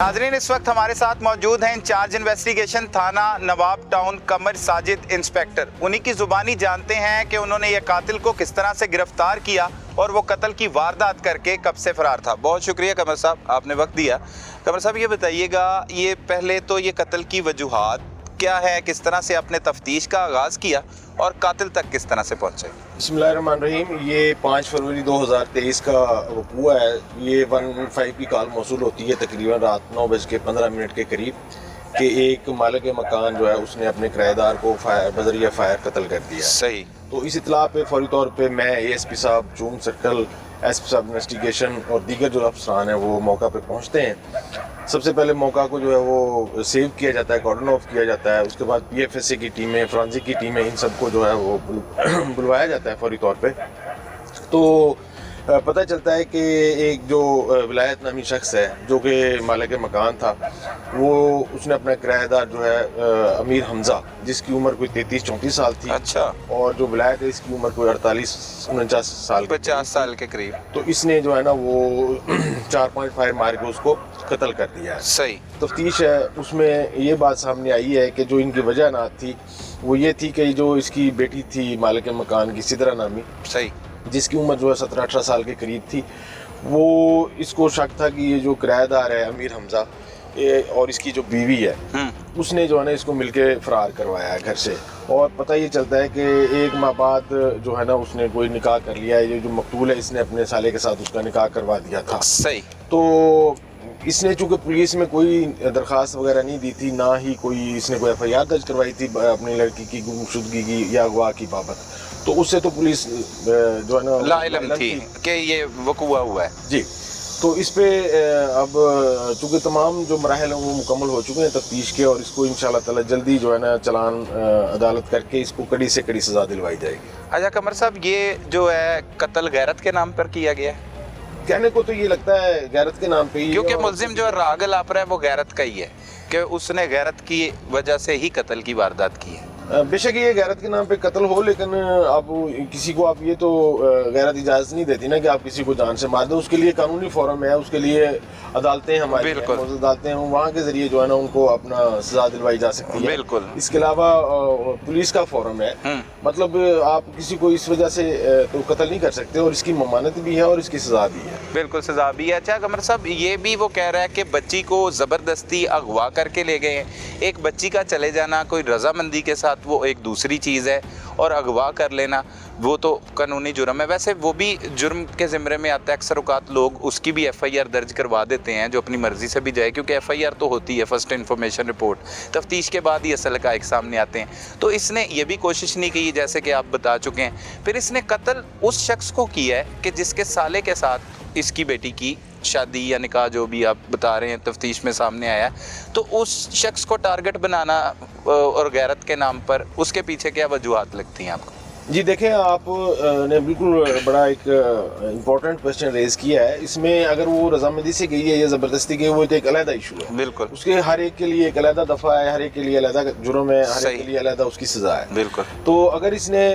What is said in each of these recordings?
नाज़रीन, इस वक्त हमारे साथ मौजूद हैं इंचार्ज इन्वेस्टिगेशन थाना नवाब टाउन कमर साजिद इंस्पेक्टर। उन्हीं की ज़ुबानी जानते हैं कि उन्होंने ये कातिल को किस तरह से गिरफ्तार किया और वो कत्ल की वारदात करके कब से फरार था। बहुत शुक्रिया कमर साहब, आपने वक्त दिया। कमर साहब, ये बताइएगा, ये पहले तो ये कत्ल की वजूहात क्या है, किस तरह से आपने तफ्तीश का आगाज़ किया और कातिल तक किस तरह से पहुँचे? बिस्मिल्लाहिर्रहमानिर्रहीम। ये 5 फरवरी 2023 का वक़ूआ है। ये 115 की कॉल मौसूल होती है तकरीबन रात 9:15 के करीब कि एक मालिक मकान जो है उसने अपने किराएदार को बज़रिया फायर कत्ल कर दिया। सही। तो इस इत्तला पे फौरी तौर पे मैं ASP साहब चूंग सर्कल, SP साहब इन्वेस्टिगेशन और दीगर जो अफसरान हैं वो मौका पे पहुंचते हैं। सबसे पहले मौका को जो है वो सेव किया जाता है, कॉर्डन ऑफ किया जाता है। उसके बाद PFSA की टीमें, फॉरेंसिक की टीमें, इन सबको जो है वो बुलवाया जाता है फौरी तौर पे। तो पता चलता है कि एक जो विलायत नामी शख्स है जो कि मालिक मकान था, वो उसने अपना किराएदार जो है अमीर हमज़ा, जिसकी उम्र कोई 33-34 साल थी। अच्छा। और जो विलायत है इसकी उम्र कोई 48-49 साल, 50 साल के करीब। तो इसने जो है ना वो 4-5 फायर मार के उसको कत्ल कर दिया है। सही। तफ्तीश है, उसमें ये बात सामने आई है कि जो इनकी वजह ना थी वो ये थी कि जो इसकी बेटी थी मालिक मकान की सिदरा नामी, सही, जिसकी उम्र जो है 17-18 साल के करीब थी, वो इसको शक था कि ये जो किराएदार है अमीर हमज़ा और इसकी जो बीवी है उसने जो है ना इसको मिलके फरार करवाया है घर से। और पता ये चलता है कि 1 माह बाद जो है ना उसने कोई निकाह कर लिया है। ये जो मकतूल है इसने अपने साले के साथ उसका निकाह करवा दिया था। सही। तो इसने चूँकि पुलिस में कोई दरख्वास्त वगैरह नहीं दी थी, ना ही कोई इसने कोई FIR दर्ज करवाई थी अपनी लड़की की गुमशुदगी की या अगवा की बाबत, तो उससे तो पुलिस जो है ना लाइलम थी कि ये वक़ूआ हुआ है। जी। तो इस पे अब चूँकि तमाम जो मराहल हैं वो मुकम्मल हो चुके हैं तफ्तीश के, और इसको इंशाअल्लाह ताला जल्दी जो है ना चालान अदालत करके इसको कड़ी से कड़ी सज़ा दिलवाई जाएगी। अच्छा कमर साहब, ये जो है कत्ल गैरत के नाम पर किया गया है? कहने को तो ये लगता है गैरत के नाम पे ही, क्योंकि मुल्जिम जो राग लाप रहा है वो गैरत का ही है कि उसने गैरत की वजह से ही कत्ल की वारदात की है। बेशक ये गैरत के नाम पे कत्ल हो, लेकिन अब किसी को आप ये तो गैरत इजाज़त नहीं देती ना कि आप किसी को जान से मार दें। उसके लिए कानूनी फोरम है, उसके लिए अदालतें हमारी अदालतें हैं, वहाँ के ज़रिए जो है ना उनको अपना सज़ा दिलवाई जा सकती है। बिल्कुल। इसके अलावा पुलिस का फोरम है, मतलब आप किसी को इस वजह से तो कत्ल नहीं कर सकते, और इसकी ममानत भी है और इसकी सज़ा भी है। बिल्कुल, सज़ा भी है। अच्छा कमर साहब, ये भी वो कह रहा है कि बच्ची को ज़बरदस्ती अगवा करके ले गए हैं। एक बच्ची का चले जाना कोई रजामंदी के साथ वो एक दूसरी चीज़ है, और अगवा कर लेना वो तो कानूनी जुर्म है। वैसे वो भी जुर्म के ज़िम्मे में आता है। अक्सर औकात लोग उसकी भी FIR दर्ज करवा देते हैं जो अपनी मर्ज़ी से भी जाए, क्योंकि FIR तो होती है फर्स्ट इन्फॉर्मेशन रिपोर्ट, तफ्तीश के बाद ही असल हक़ाइक़ सामने आते हैं। तो इसने ये भी कोशिश नहीं की जैसे कि आप बता चुके हैं। फिर इसने कत्ल उस शख्स को किया है कि जिसके साले के साथ इसकी बेटी की शादी या निकाह जो भी आप बता रहे हैं तफ्तीश में सामने आया, तो उस शख्स को टारगेट बनाना और गैरत के नाम पर उसके पीछे क्या वजूहात लगती हैं आपको? जी देखें, आप ने बिल्कुल बड़ा एक इम्पोर्टेंट क्वेश्चन रेज किया है। इसमें अगर वो रजामंदी से गई है या ज़बरदस्ती गई, वो एक अलग इशू है। बिल्कुल। उसके हर एक के लिए एक अलग दफ़ा है, हर एक के लिए अलग जुर्म है, हर एक के लिए अलग उसकी सज़ा है। बिल्कुल। तो अगर इसने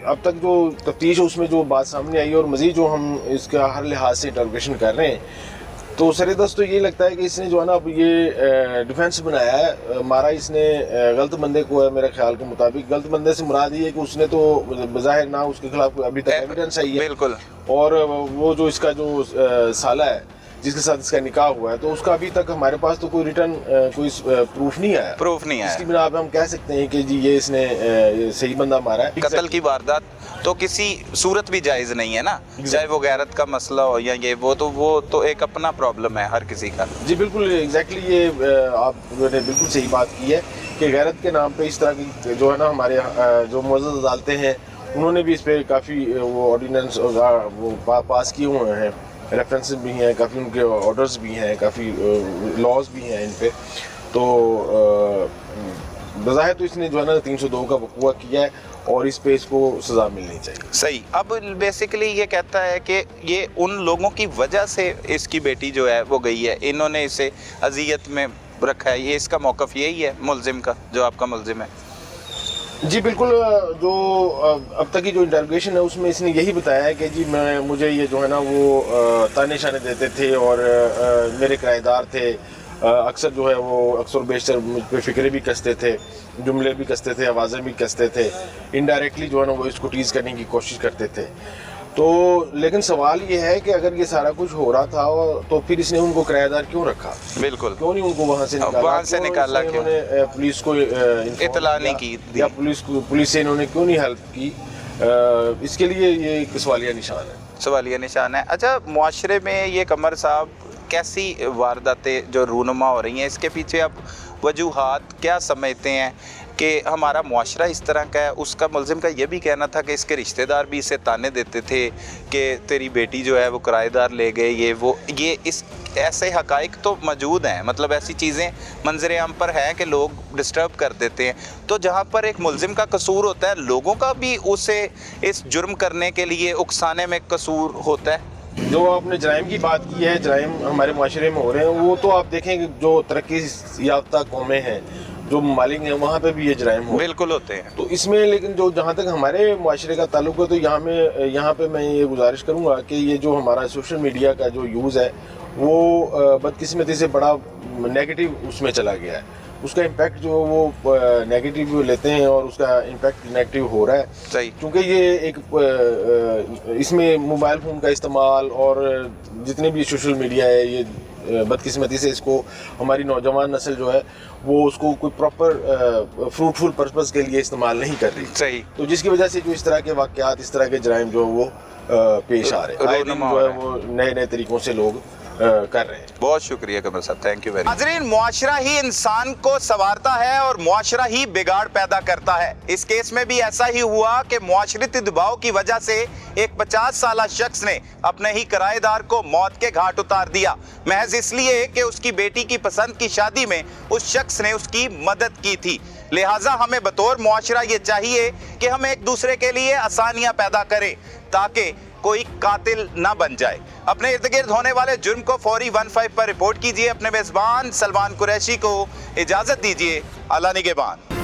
अब तक जो तफ्तीश है उसमें जो बात सामने आई और मज़ीद जो हम इसका हर लिहाज से इंटरोगेशन कर रहे हैं, तो सरेदस्त तो ये लगता है कि इसने जो है ना अब ये डिफेंस बनाया है, मारा इसने गलत बंदे को है। मेरे ख्याल के मुताबिक गलत बंदे से मुराद ये है कि उसने तो बज़ाहिर ना उसके खिलाफ अभी तक एविडेंस आई है। बिल्कुल। और वो जो इसका जो साला है जिसके साथ इसका निकाह हुआ है, तो उसका अभी तक हमारे पास तो कोई रिटर्न कोई प्रूफ नहीं आया। इसकी बिना पे हम कह सकते हैं कि जी ये इसने सही बंदा मारा है। कत्ल की वारदात तो किसी सूरत भी जायज़ नहीं है ना, चाहे वो गैरत का मसला हो या ये वो तो एक अपना प्रॉब्लम है हर किसी का। जी बिल्कुल, एग्जैक्टली ये आपने बिल्कुल सही बात की है कि गैरत के नाम पे इस तरह की जो है ना हमारे जो मुअज़्ज़ज़ अदालतें हैं उन्होंने भी इस पर काफ़ी वो ऑर्डिनेंस वो पास किए हुए हैं, रेफरेंस भी हैं, काफ़ी उनके ऑर्डर्स भी हैं, काफ़ी लॉज भी हैं इन पे। तो बज़ाहिर तो इसने जो है ना 302 का वक़ूआ किया है और इस पे इसको सज़ा मिलनी चाहिए। सही। अब बेसिकली ये कहता है कि ये उन लोगों की वजह से इसकी बेटी जो है वो गई है, इन्होंने इसे अजियत में रखा है। ये इसका मौक़िफ़ यही है मुल्ज़िम का, जो आपका मुल्ज़िम है? जी बिल्कुल, जो अब तक की जो इंटरोगेशन है उसमें इसने यही बताया है कि जी मुझे ये जो है ना वो ताने शाने देते थे और मेरे किराएदार थे, अक्सर जो है वो अक्सर बेशतर मुझ पे फिक्रे भी कसते थे, जुमले भी कसते थे, आवाज़ें भी कसते थे, इनडायरेक्टली जो है ना वो इसको टीज़ करने की कोशिश करते थे। तो लेकिन सवाल ये है कि अगर ये सारा कुछ हो रहा था तो फिर इसने उनको किराएदार क्यों रखा, बिल्कुल, क्यों नहीं उनको वहाँ से निकाला, वहाँ से निकाला क्यों? उन्होंने पुलिस को इतला नहीं की या पुलिस से इन्होंने क्यों नहीं हेल्प की, इसके लिए ये एक सवालिया निशान है। सवालिया निशान है। अच्छा, मुआशरे में ये कमर साहब कैसी वारदातें जो रूनुमा हो रही हैं, इसके पीछे आप वजूहात क्या समझते हैं कि हमारा मुआशरा इस तरह का है? उसका मुलजिम का ये भी कहना था कि इसके रिश्तेदार भी इसे ताने देते थे कि तेरी बेटी जो है वो किराएदार ले गए, ये इस ऐसे हकाइक तो मौजूद हैं, मतलब ऐसी चीज़ें मंजर आम पर हैं कि लोग डिस्टर्ब कर देते हैं। तो जहाँ पर एक मुलजिम का कसूर होता है, लोगों का भी उसे इस जुर्म करने के लिए उकसाने में कसूर होता है। जो आपने जराइम की बात की है, जराइम हमारे माशरे में हो रहे हैं, वो तो आप देखें कि जो तरक्की याफ्ता कौमें हैं, जो ममालिक हैं, वहाँ पे भी ये जराइम हो बिल्कुल होते हैं। तो इसमें लेकिन जो जहाँ तक हमारे माशरे का ताल्लुक है, तो यहाँ पे मैं ये गुजारिश करूँगा कि ये जो हमारा सोशल मीडिया का जो यूज़ है वो बदकिस्मती से बड़ा नेगेटिव उसमें चला गया है। उसका इम्पैक्ट जो वो नेगेटिव लेते हैं और उसका इम्पैक्ट नेगेटिव हो रहा है। सही, क्योंकि ये एक इसमें मोबाइल फ़ोन का इस्तेमाल और जितने भी सोशल मीडिया है, ये बदकिस्मती से इसको हमारी नौजवान नस्ल जो है वो उसको कोई प्रॉपर फ्रूटफुल पर्पज़ के लिए इस्तेमाल नहीं कर रही। सही। तो जिसकी वजह से जो इस तरह के वाक़यात, इस तरह के जराइम जो वो पेश आ रहे हैं, आए दिन जो है वो नए नए तरीक़ों से लोग कर रहे हैं। बहुत शुक्रिया कमर साहब, थैंक यू वेरी मच। नाज़रीन, मुआशरा ही इंसान को संवारता है और मुआशरा ही बिगाड़ पैदा करता है। इस केस में भी ऐसा ही हुआ कि मुआशरती दबाव की वजह से एक 50 साला शख्स ने अपने ही किराएदार को मौत के घाट उतार दिया, महज इसलिए कि उसकी बेटी की पसंद की शादी में उस शख्स ने उसकी मदद की थी। लिहाजा हमें बतौर मुआशरा ये चाहिए कि हम एक दूसरे के लिए आसानियां पैदा करें ताकि कोई कातिल ना बन जाए। अपने इर्द गिर्द होने वाले जुर्म को फौरी 15 पर रिपोर्ट कीजिए। अपने मेज़बान सलमान कुरैशी को इजाज़त दीजिए। अल्लाह निगहबान।